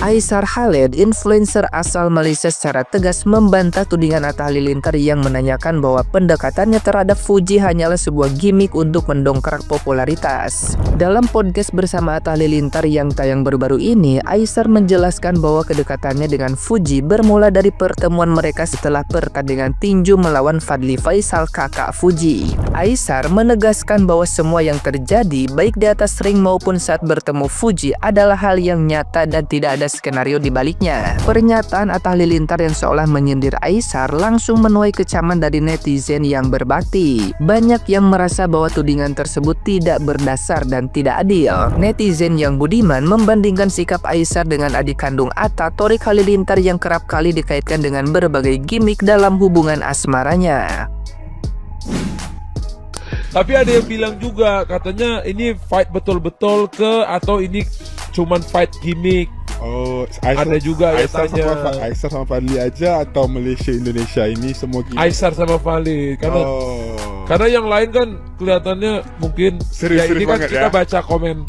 Aisar Khaled, influencer asal Malaysia, secara tegas membantah tudingan Atta Halilintar yang menanyakan bahwa pendekatannya terhadap Fuji hanyalah sebuah gimmick untuk mendongkrak popularitas. Dalam podcast bersama Atta Halilintar yang tayang baru-baru ini, Aisar menjelaskan bahwa kedekatannya dengan Fuji bermula dari pertemuan mereka setelah pertandingan tinju melawan Fadly Faisal, kakak Fuji. Aisar menegaskan bahwa semua yang terjadi baik di atas ring maupun saat bertemu Fuji adalah hal yang nyata dan tidak ada skenario di baliknya. Pernyataan Atta Halilintar yang seolah menyindir Aisar langsung menuai kecaman dari netizen yang berbakti. Banyak yang merasa bahwa tudingan tersebut tidak berdasar dan tidak adil. Netizen yang budiman membandingkan sikap Aisar dengan adik kandung Atta, Thorik Halilintar, yang kerap kali dikaitkan dengan berbagai gimmick dalam hubungan asmaranya. Tapi ada yang bilang juga, katanya ini fight betul-betul ke atau ini cuman fight gimmick. Oh, Aisar, ada juga Aisar katanya. Aisar sama Fadly aja atau Malaysia Indonesia ini semua gini? Aisar sama Fadly karena yang lain kan kelihatannya mungkin Serius ini kan banget kita ya? baca komen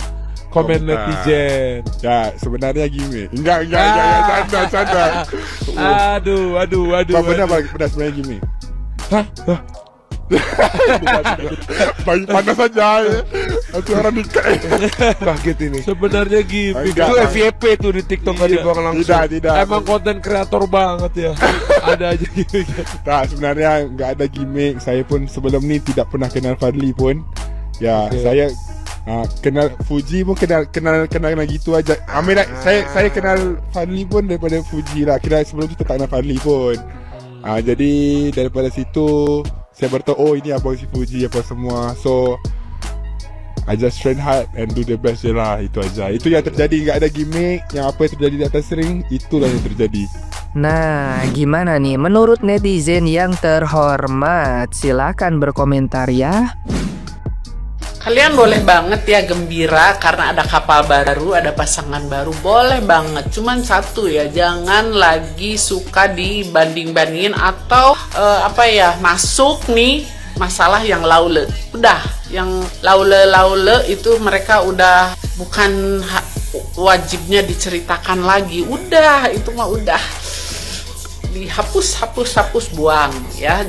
netizen. Ya, sebenarnya gini. Enggak, canda. Aduh. Benar sebenarnya gini. Hah? Bagi panas saja ya. Nanti orang nikah. Kaget ini. Sebenarnya gimmick. Enggak. Itu FYP tuh di TikTok tadi Iya. buang langsung. Tidak. Emang konten kreator banget ya. Ada aja gimmick. Nah, sebenarnya nggak ada gimmick. Saya pun sebelum ni tidak pernah kenal Fadly pun. Ya, Okay. saya kenal Fuji pun kenal gitu aja. Saya kenal Fadly pun daripada Fuji lah. Kira sebelum tu tak kenal Fadly pun. Jadi daripada situ saya bertahu, oh ini abang si Fuji apa semua. So I just train hard and do the best je lah. Itu aja. Itu yang terjadi. Nggak ada gimmick. Yang apa yang terjadi di atas ring, itulah yang terjadi. Nah, gimana nih menurut netizen yang terhormat? Silakan berkomentar ya. Kalian boleh banget ya gembira karena ada kapal baru, ada pasangan baru, boleh banget. Cuman satu ya, jangan lagi suka dibanding-bandingin atau masuk nih masalah yang laule. Udah, yang laule itu mereka udah bukan wajibnya diceritakan lagi. Udah, itu mah udah dihapus, buang ya.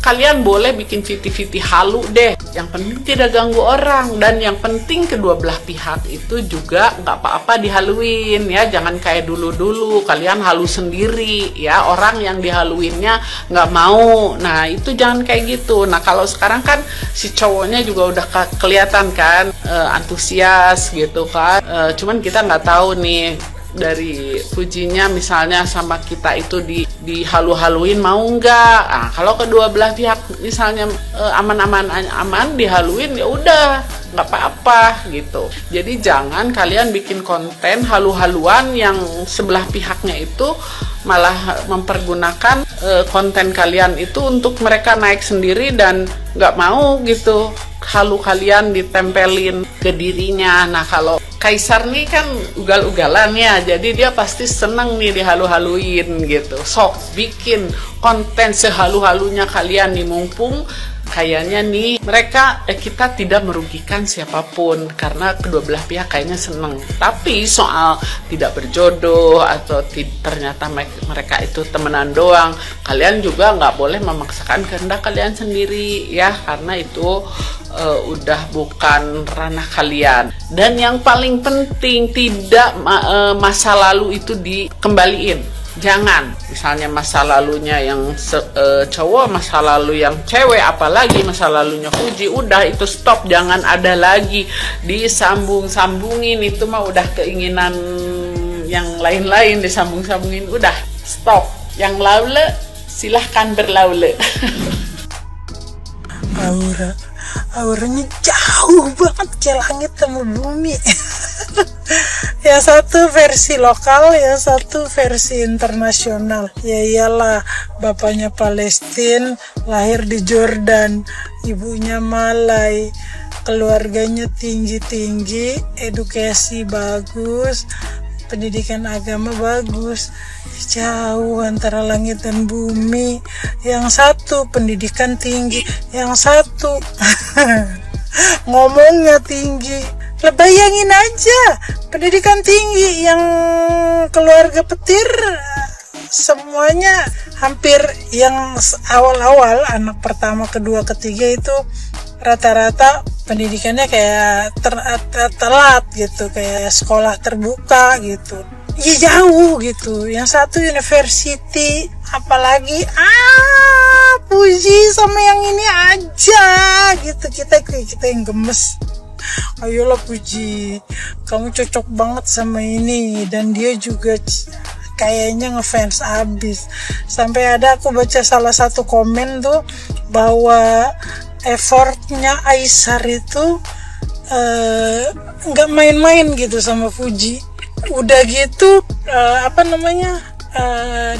Kalian boleh bikin fiti-fiti halu deh, yang penting tidak ganggu orang, dan yang penting kedua belah pihak itu juga nggak apa-apa dihaluin ya. Jangan kayak dulu kalian halu sendiri ya, orang yang dihaluinnya nggak mau. Nah itu jangan kayak gitu. Nah kalau sekarang kan si cowoknya juga udah kelihatan kan antusias gitu kan, cuman kita nggak tahu nih dari Fujinya misalnya sama kita itu dihalu-haluin mau nggak. Nah, kalau kedua belah pihak misalnya aman dihaluin, ya udah nggak apa-apa gitu. Jadi jangan kalian bikin konten halu-haluan yang sebelah pihaknya itu malah mempergunakan konten kalian itu untuk mereka naik sendiri dan nggak mau gitu halu kalian ditempelin ke dirinya. Nah kalau Kaisar nih kan ugal-ugalan ya, jadi dia pasti seneng nih dihalu-haluin gitu. Sok bikin konten sehalu-halunya kalian nih, mumpung kayaknya nih kita tidak merugikan siapapun karena kedua belah pihak kayaknya seneng. Tapi soal tidak berjodoh atau ternyata mereka itu temenan doang, kalian juga nggak boleh memaksakan kehendak kalian sendiri ya, karena itu udah bukan ranah kalian. Dan yang paling penting, tidak masa lalu itu dikembaliin. Jangan, misalnya masa lalunya yang cowok, masa lalu yang cewek, apalagi masa lalunya Fuji, udah itu stop, jangan ada lagi disambung-sambungin. Itu mah udah keinginan yang lain-lain disambung-sambungin, udah stop. Yang laule silahkan berlaule. Auranya jauh banget kayak langit sama bumi. Yang satu versi lokal, yang satu versi internasional. Ya iyalah, bapaknya Palestina, lahir di Jordan, ibunya Malay, keluarganya tinggi-tinggi, edukasi bagus, pendidikan agama bagus. Jauh antara langit dan bumi. Yang satu pendidikan tinggi, yang satu ngomongnya tinggi, Bayangin aja, pendidikan tinggi yang keluarga petir semuanya hampir yang awal-awal anak pertama, kedua, ketiga itu rata-rata pendidikannya kayak telat gitu, kayak sekolah terbuka gitu. Ya jauh gitu. Yang satu university, apalagi Puji sama yang ini aja gitu. Kita yang gemes. Ayolah Puji, kamu cocok banget sama ini, dan dia juga kayaknya ngefans abis. Sampai ada aku baca salah satu komen tuh bahwa effortnya Aisar itu nggak main-main gitu sama Fuji. Udah gitu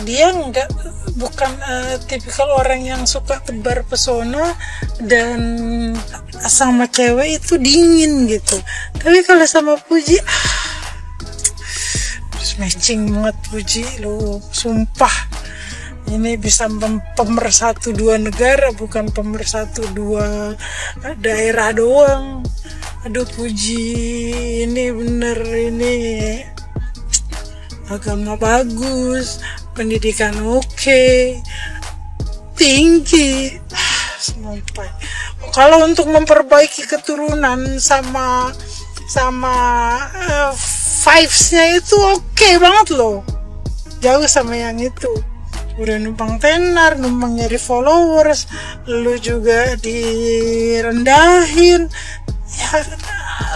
dia bukan tipikal orang yang suka tebar pesona dan sama cewek itu dingin gitu. Tapi kalau sama Puji matching banget Puji lu, sumpah. Ini bisa pemersatu dua negara, bukan pemersatu dua daerah doang. Aduh Puji, ini bener, ini agama bagus, pendidikan oke, tinggi, sampai. Kalau untuk memperbaiki keturunan sama vibes-nya itu oke banget loh, jauh sama yang itu. Udah numpang tenar, numpang nyari followers, lu juga direndahin. Ya,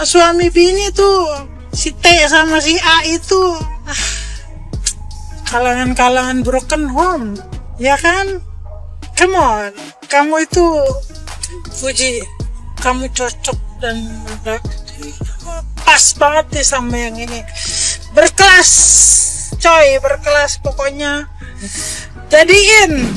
suami bini tuh si T sama si A itu kalangan-kalangan broken home, ya kan? Come on, kamu itu Puji, kamu cocok dan pas banget nih sama yang ini. Berkelas, coy, berkelas pokoknya. Jadiin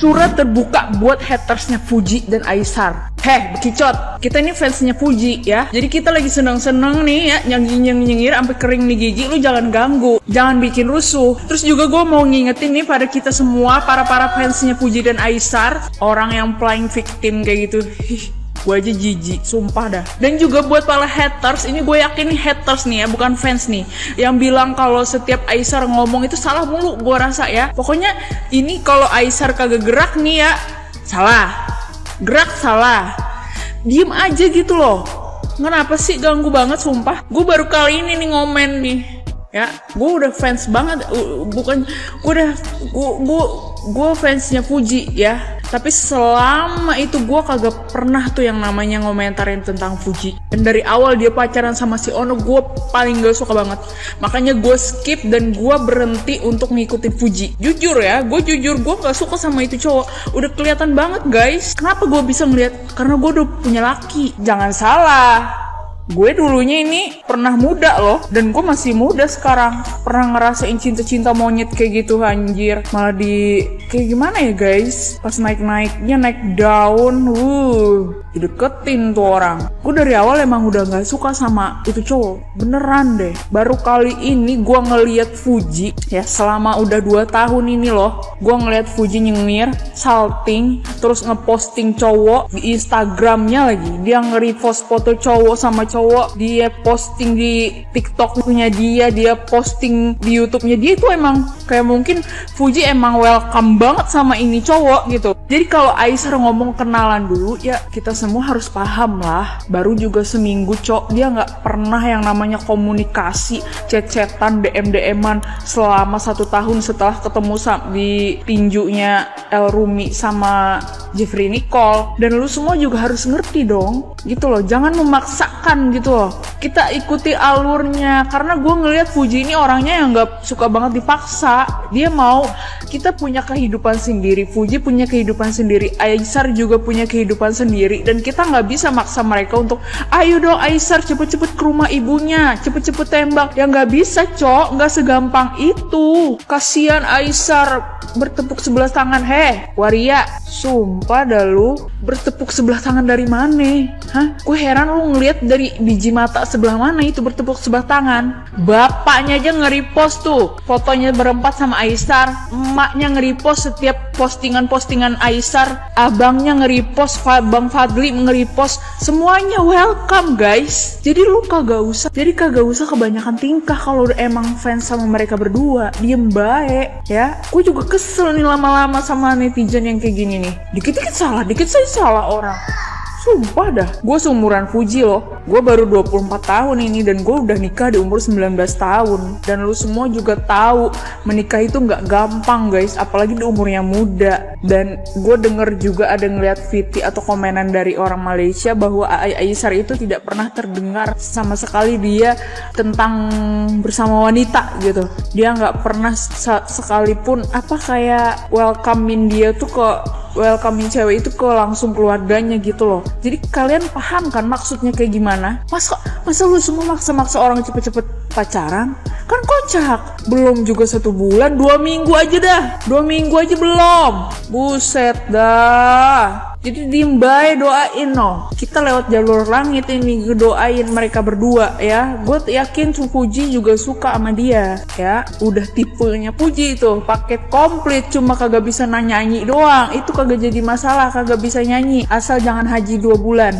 Surat terbuka buat hatersnya Fuji dan Aisar. Bekicot, kita ini fansnya Fuji ya. Jadi kita lagi seneng-seneng nih ya, nyengir sampai kering nih gigi. Lu jangan ganggu, jangan bikin rusuh. Terus juga gue mau ngingetin nih pada kita semua, para fansnya Fuji dan Aisar, orang yang playing victim kayak gitu. Gue aja jijik, sumpah dah. Dan juga buat para haters, ini gue yakin nih haters nih ya, bukan fans nih, yang bilang kalau setiap Aisar ngomong itu salah mulu, gue rasa ya. Pokoknya ini kalau Aisar kagak gerak nih ya, salah. Gerak salah. Diem aja gitu loh. Kenapa sih ganggu banget, sumpah. Gue baru kali ini nih ngomen nih. Ya, gue udah fans banget, gue fansnya Fuji ya. Tapi selama itu gue kagak pernah tuh yang namanya ngomentarin tentang Fuji. Dan dari awal dia pacaran sama si Ono, gue paling gak suka banget. Makanya gue skip dan gue berhenti untuk ngikutin Fuji. Jujur ya, gue gak suka sama itu cowok. Udah kelihatan banget guys. Kenapa gue bisa ngeliat? Karena gue udah punya laki. Jangan salah, gue dulunya ini pernah muda loh, dan gue masih muda sekarang. Pernah ngerasain cinta-cinta monyet kayak gitu, anjir. Malah kayak gimana ya guys, pas naik-naiknya naik daun, dideketin tuh orang. Gue dari awal emang udah gak suka sama itu cowok, beneran deh. Baru kali ini gue ngeliat Fuji ya, selama udah 2 tahun ini loh, gue ngeliat Fuji nyengir, salting, terus ngeposting cowok di Instagramnya lagi. Dia nge-repost foto cowok sama cowok, dia posting di TikTok-nya dia posting di YouTube-nya dia. Itu emang kayak mungkin Fuji emang welcome banget sama ini cowok gitu. Jadi kalau Aisar ngomong kenalan dulu, ya kita semua harus paham lah. Baru juga seminggu dia nggak pernah yang namanya komunikasi, chat-chatan, DM-an selama 1 tahun setelah ketemu di tinjunya El Rumi sama Jeffrey Nicole. Dan lu semua juga harus ngerti dong, gitu loh. Jangan memaksakan gitu loh. Kita ikuti alurnya, karena gue ngelihat Fuji ini orangnya yang nggak suka banget dipaksa. Dia mau kita punya kehidupan sendiri, Fuji punya kehidupan sendiri, Aisar juga punya kehidupan sendiri, dan kita nggak bisa maksa mereka untuk ayo dong Aisar cepet-cepet ke rumah ibunya, cepet-cepet tembak. Ya nggak bisa cok, nggak segampang itu. Kasian Aisar bertepuk sebelah tangan. Waria, sumpah dah lu bertepuk sebelah tangan dari mana? Gue heran lu ngeliat dari biji mata sebelah mana itu bertepuk sebelah tangan. Bapaknya aja nge-repost tuh fotonya berempat sama Aisar, emaknya nge-repost setiap postingan-postingan Aisar, abangnya nge-repost, Bang Fadli nge-repost, semuanya welcome guys. Jadi kagak usah kebanyakan tingkah kalau emang fans sama mereka berdua. Diem baik ya. Gue juga kesel nih lama-lama sama netizen yang kayak gini nih. Dikit-dikit salah orang. Sumpah dah, gue seumuran Fuji loh. Gue baru 24 tahun ini dan gue udah nikah di umur 19 tahun. Dan lu semua juga tahu menikah itu nggak gampang guys, apalagi di umur yang muda. Dan gue denger juga ada ngeliat VT atau komenan dari orang Malaysia bahwa Aisar itu tidak pernah terdengar sama sekali dia tentang bersama wanita gitu. Dia nggak pernah sekalipun kayak welcomein dia tuh welcomein cewek itu ke langsung keluarganya gitu loh. Jadi kalian paham kan maksudnya kayak gimana? Masa lu semua maksa-maksa orang cepet-cepet pacaran? Kan kocak. Belum juga 1 bulan, 2 minggu aja dah. 2 minggu aja belum. Buset dah. Jadi diem bae, doain no. Kita lewat jalur langit ini doain mereka berdua ya. Gue yakin Fuji juga suka sama dia ya. Udah tipenya Fuji itu, paket komplit, cuma kagak bisa nyanyi doang. Itu kagak jadi masalah, kagak bisa nyanyi asal jangan haji 2 bulan.